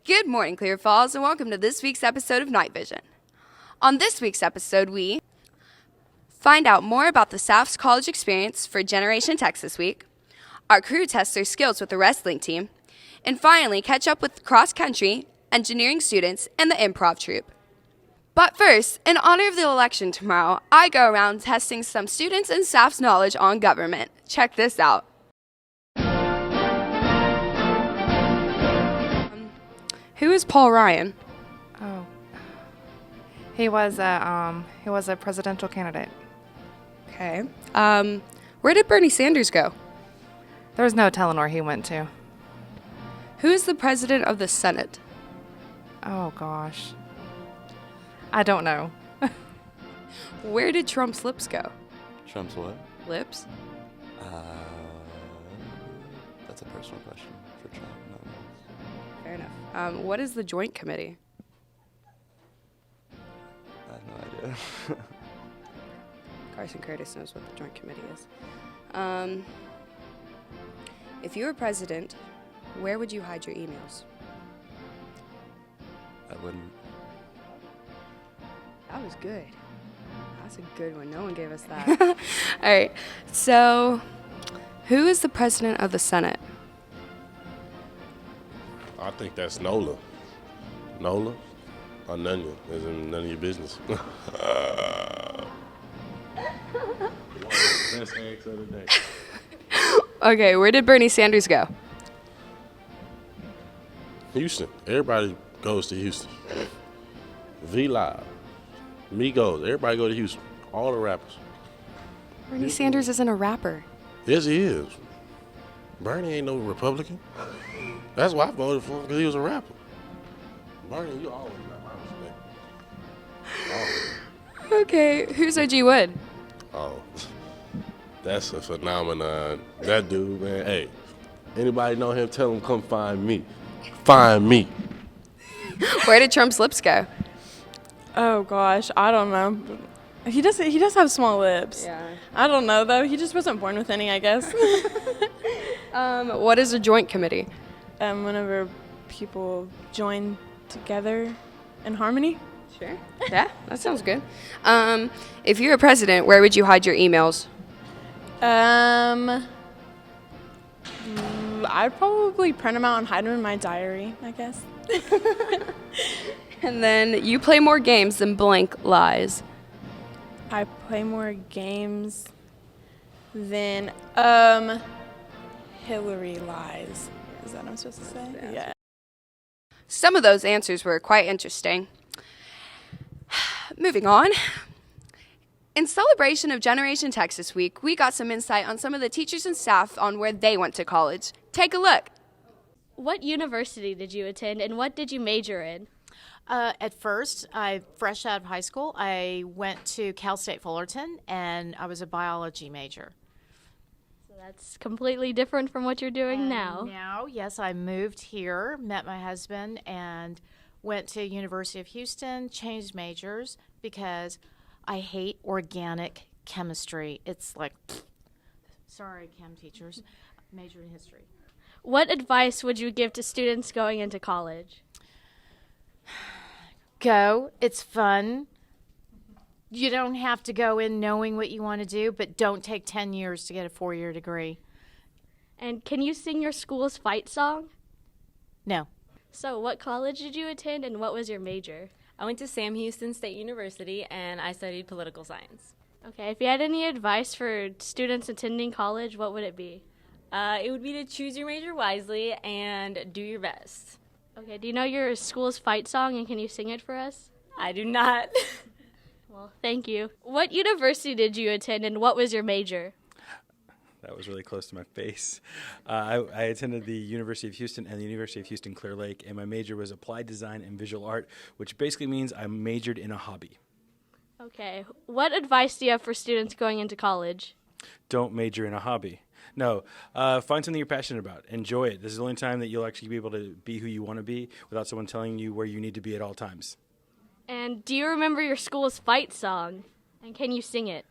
Good morning, Clear Falls, and welcome to this week's episode of Night Vision. On this week's episode, we find out more about the South's college experience for Generation Texas Week, our crew tests their skills with the wrestling team, and finally catch up with cross-country, engineering students, and the improv troupe. But first, in honor of the election tomorrow, I go around testing some students and staff's knowledge on government. Check this out. Who is Paul Ryan? Oh, he was a presidential candidate. Okay. Where did Bernie Sanders go? There was no telling where he went to. Who is the president of the Senate? Oh gosh, I don't know. Where did Trump's lips go? Trump's what? Lips? That's a personal question for Trump. Not me. Fair enough. What is the Joint Committee? I have no idea. Carson Curtis knows what the Joint Committee is. If you were president, where would you hide your emails? I wouldn't. That was good. That's a good one. No one gave us that. All right. So, who is the president of the Senate? I think that's Nola. Nola? Or Nunya. It's none of your business. One of the best eggs of the day. Okay, where did Bernie Sanders go? Houston. Everybody goes to Houston. V-Live. Migos. Everybody go to Houston. All the rappers. Bernie Sanders isn't a rapper. Yes, he is. Bernie ain't no Republican. That's why I voted for him, because he was a rapper. Bernie, you always got my respect. Always. Okay, who's O.G. Wood? Oh, that's a phenomenon. That dude, man, hey, anybody know him, tell him come find me. Find me. Where did Trump's lips go? Oh gosh, I don't know. He does have small lips. Yeah. I don't know though. He just wasn't born with any, I guess. What is a Joint Committee? Whenever people join together in harmony. Sure. Yeah, that sounds good. If you were president, where would you hide your emails? I'd probably print them out and hide them in my diary, I guess. And then you play more games than blank lies. I play more games than Hillary lies. Is that what I'm supposed to say? Yeah. Some of those answers were quite interesting. Moving on. In celebration of Generation Texas Week, we got some insight on some of the teachers and staff on where they went to college. Take a look. What university did you attend and what did you major in? At first, fresh out of high school, I went to Cal State Fullerton, and I was a biology major. So that's completely different from what you're doing now. Now, yes, I moved here, met my husband, and went to University of Houston, changed majors because I hate organic chemistry. It's like, sorry, chem teachers, major in history. What advice would you give to students going into college? Go. It's fun. You don't have to go in knowing what you want to do, but don't take 10 years to get a 4-year degree. And can you sing your school's fight song? No. So what college did you attend and what was your major? I went to Sam Houston State University and I studied political science. Okay, if you had any advice for students attending college, what would it be? It would be to choose your major wisely and do your best. Okay, do you know your school's fight song and can you sing it for us? I do not. Well, thank you. What university did you attend and what was your major? That was really close to my face. I attended the University of Houston and the University of Houston Clear Lake, and my major was applied design and visual art, which basically means I majored in a hobby. Okay, what advice do you have for students going into college? Don't major in a hobby. No, find something you're passionate about. Enjoy it. This is the only time that you'll actually be able to be who you want to be without someone telling you where you need to be at all times. And do you remember your school's fight song? And can you sing it?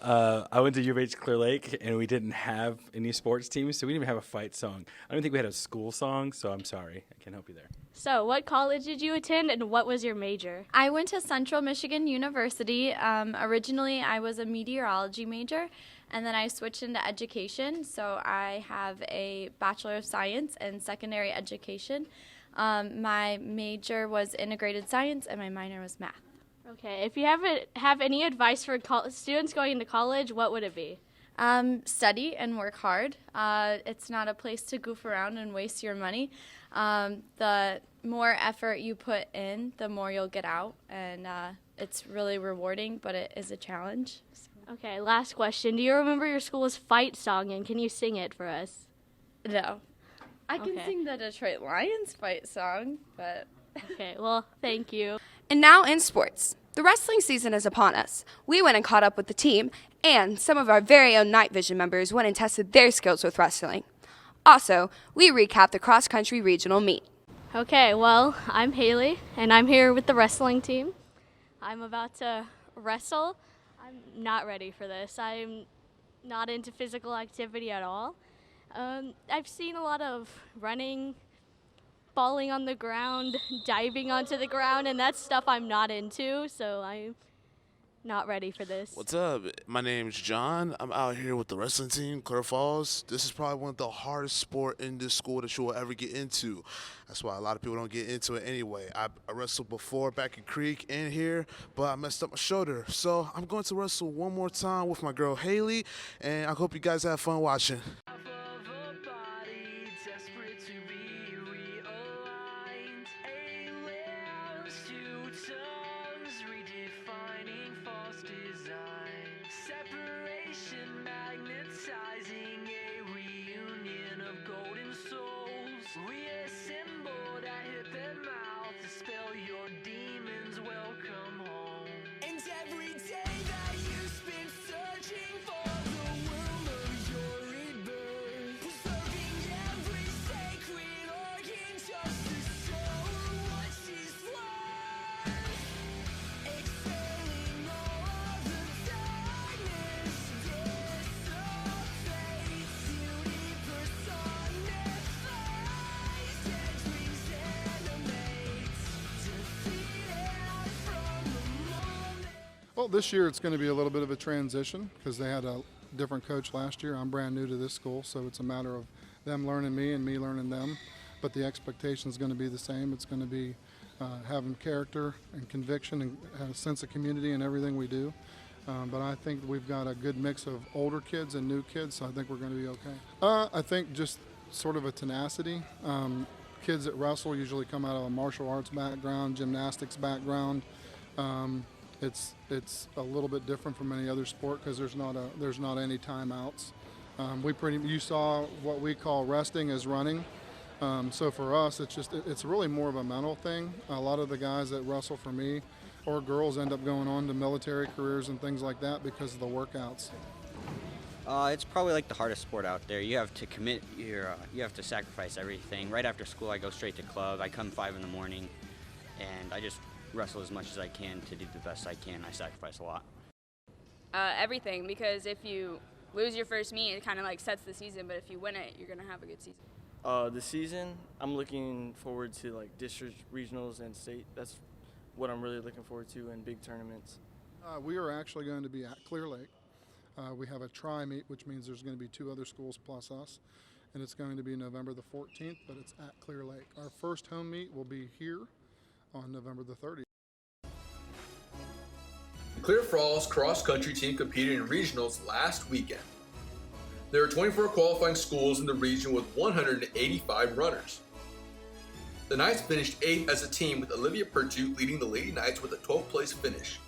I went to U of H Clear Lake, and we didn't have any sports teams, so we didn't even have a fight song. I don't think we had a school song, so I'm sorry. I can't help you there. So, what college did you attend, and what was your major? I went to Central Michigan University. Originally, I was a meteorology major, and then I switched into education. So I have a Bachelor of Science in Secondary Education. My major was Integrated Science, and my minor was Math. Okay, if you have any advice for students going into college, what would it be? Study and work hard. It's not a place to goof around and waste your money. The more effort you put in, the more you'll get out, and it's really rewarding, but it is a challenge. Okay, last question. Do you remember your school's fight song, and can you sing it for us? No. I can Okay. sing the Detroit Lions fight song, but... Okay, well, thank you. And now in sports. The wrestling season is upon us. We went and caught up with the team, and some of our very own Night Vision members went and tested their skills with wrestling. Also, we recapped the cross-country regional meet. Okay, well, I'm Haley, and I'm here with the wrestling team. I'm about to wrestle. I'm not ready for this. I'm not into physical activity at all. I've seen a lot of running, falling on the ground, diving onto the ground, and that's stuff I'm not into, so I'm not ready for this. What's up? My name's John. I'm out here with the wrestling team, Clear Falls. This is probably one of the hardest sport in this school that you will ever get into. That's why a lot of people don't get into it anyway. I wrestled before back in Creek and here, but I messed up my shoulder. So I'm going to wrestle one more time with my girl Haley, and I hope you guys have fun watching. Well, this year it's going to be a little bit of a transition because they had a different coach last year. I'm brand new to this school, so it's a matter of them learning me and me learning them. But the expectation is going to be the same. It's going to be having character and conviction and a sense of community in everything we do. But I think we've got a good mix of older kids and new kids, so I think we're going to be okay. I think just sort of a tenacity. Kids that wrestle usually come out of a martial arts background, gymnastics background. It's a little bit different from any other sport because there's not any timeouts. You saw what we call resting as running. So for us, it's really more of a mental thing. A lot of the guys that wrestle for me or girls end up going on to military careers and things like that because of the workouts. It's probably like the hardest sport out there. You have to commit you have to sacrifice everything. Right after school, I go straight to club. I come 5 in the morning, and I just wrestle as much as I can to do the best I can. I sacrifice a lot. Everything, because if you lose your first meet, it kind of like sets the season, but if you win it, you're going to have a good season. The season, I'm looking forward to like district, regionals, and state. That's what I'm really looking forward to in big tournaments. We are actually going to be at Clear Lake. We have a tri-meet, which means there's going to be 2 other schools plus us, and it's going to be November the 14th, but it's at Clear Lake. Our first home meet will be here on November the 30th. The Clear Falls cross-country team competed in regionals last weekend. There are 24 qualifying schools in the region with 185 runners. The Knights finished 8th as a team with Olivia Pertut leading the Lady Knights with a 12th place finish,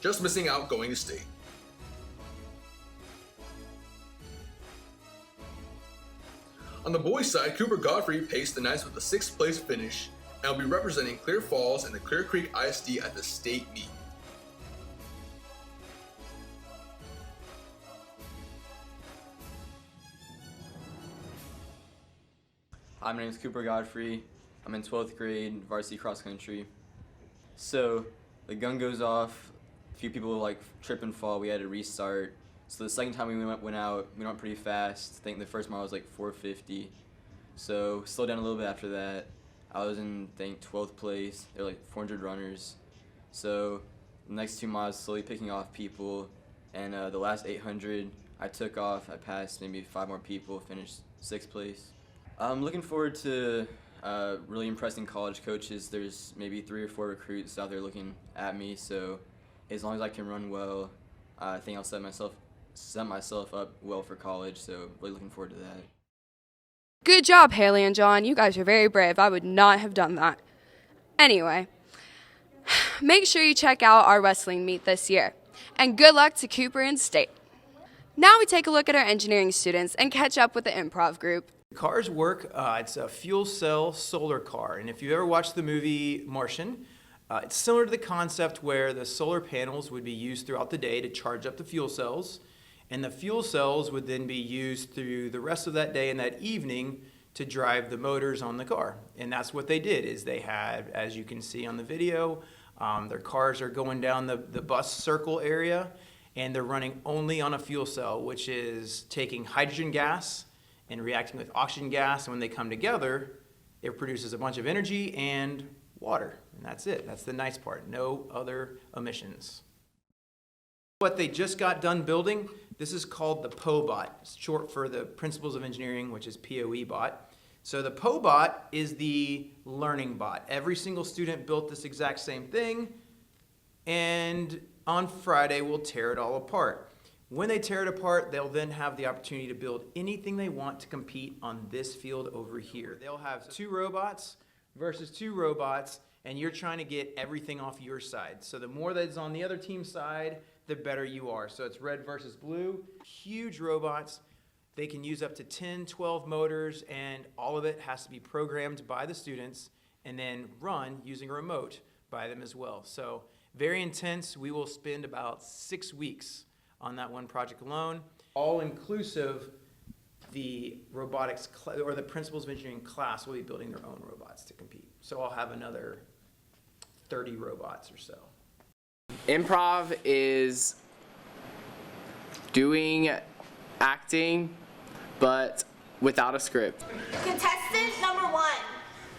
just missing out going to state. On the boys' side, Cooper Godfrey paced the Knights with a 6th place finish and will be representing Clear Falls and the Clear Creek ISD at the state meet. Hi, my name is Cooper Godfrey. I'm in 12th grade, varsity cross country. So the gun goes off, a few people like trip and fall, we had to restart, So the second time we went out, we went pretty fast. I think the first mile was like 4:50. So slowed down a little bit after that. I was in, I think, 12th place. There were like 400 runners. So the next 2 miles, slowly picking off people. And the last 800, I took off. I passed maybe 5 more people, finished 6th place. I'm looking forward to really impressing college coaches. There's maybe 3 or 4 recruits out there looking at me. So as long as I can run well, I think I'll set myself up well for college. So really looking forward to that. Good job, Haley and John. You guys are very brave. I would not have done that. Anyway, make sure you check out our wrestling meet this year. And good luck to Cooper and State. Now we take a look at our engineering students and catch up with the improv group. Cars work. It's a fuel cell solar car. And if you ever watched the movie Martian, it's similar to the concept where the solar panels would be used throughout the day to charge up the fuel cells. And the fuel cells would then be used through the rest of that day and that evening to drive the motors on the car. And that's what they did, is they had, as you can see on the video, their cars are going down the bus circle area, and they're running only on a fuel cell, which is taking hydrogen gas and reacting with oxygen gas. And when they come together, it produces a bunch of energy and water. And that's it. That's the nice part. No other emissions. What they just got done building, this is called the POBot. It's short for the Principles of Engineering, which is POE bot. So the POBot is the learning bot. Every single student built this exact same thing, and on Friday we'll tear it all apart. When they tear it apart, they'll then have the opportunity to build anything they want to compete on this field over here. They'll have 2 robots versus 2 robots, and you're trying to get everything off your side. So the more that's on the other team's side, the better you are. So it's red versus blue. Huge robots. They can use up to 10, 12 motors, and all of it has to be programmed by the students and then run using a remote by them as well. So very intense. We will spend about 6 weeks on that one project alone. All inclusive, the robotics or the Principles of Engineering class will be building their own robots to compete. So I'll have another 30 robots or so. Improv is doing acting, but without a script. Contestant number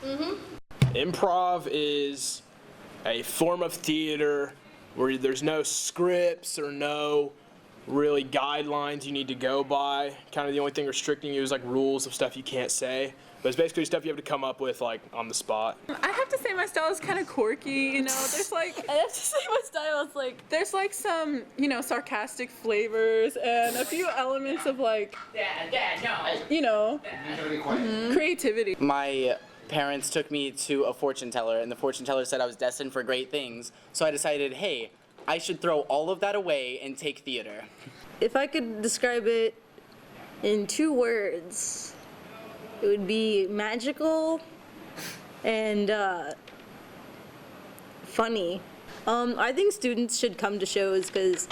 1. Improv is a form of theater where there's no scripts or no really guidelines you need to go by. Kind of the only thing restricting you is like rules of stuff you can't say. But it's basically stuff you have to come up with like on the spot. I have to say my style is kind of quirky, you know. There's like I have to say my style is like there's like some, you know, sarcastic flavors and a few elements of like you know, creativity. My parents took me to a fortune teller, and the fortune teller said I was destined for great things. So I decided, hey, I should throw all of that away and take theater. If I could describe it in 2 words, it would be magical and funny. I think students should come to shows because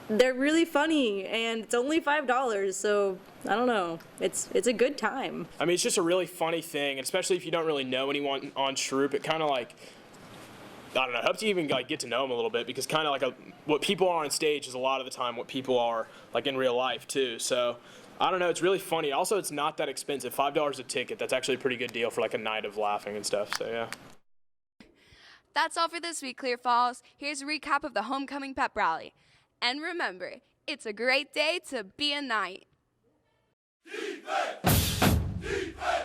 they're really funny and it's only $5, so I don't know. It's a good time. I mean, it's just a really funny thing, especially if you don't really know anyone on Shroop. It kind of like, I don't know, helps you even like get to know them a little bit, because kind of like what people are on stage is a lot of the time what people are like in real life too. So I don't know, it's really funny. Also, it's not that expensive. $5 a ticket. That's actually a pretty good deal for like a night of laughing and stuff. So yeah. That's all for this week, Clear Falls. Here's a recap of the homecoming pep rally. And remember, it's a great day to be a knight. Defense! Defense!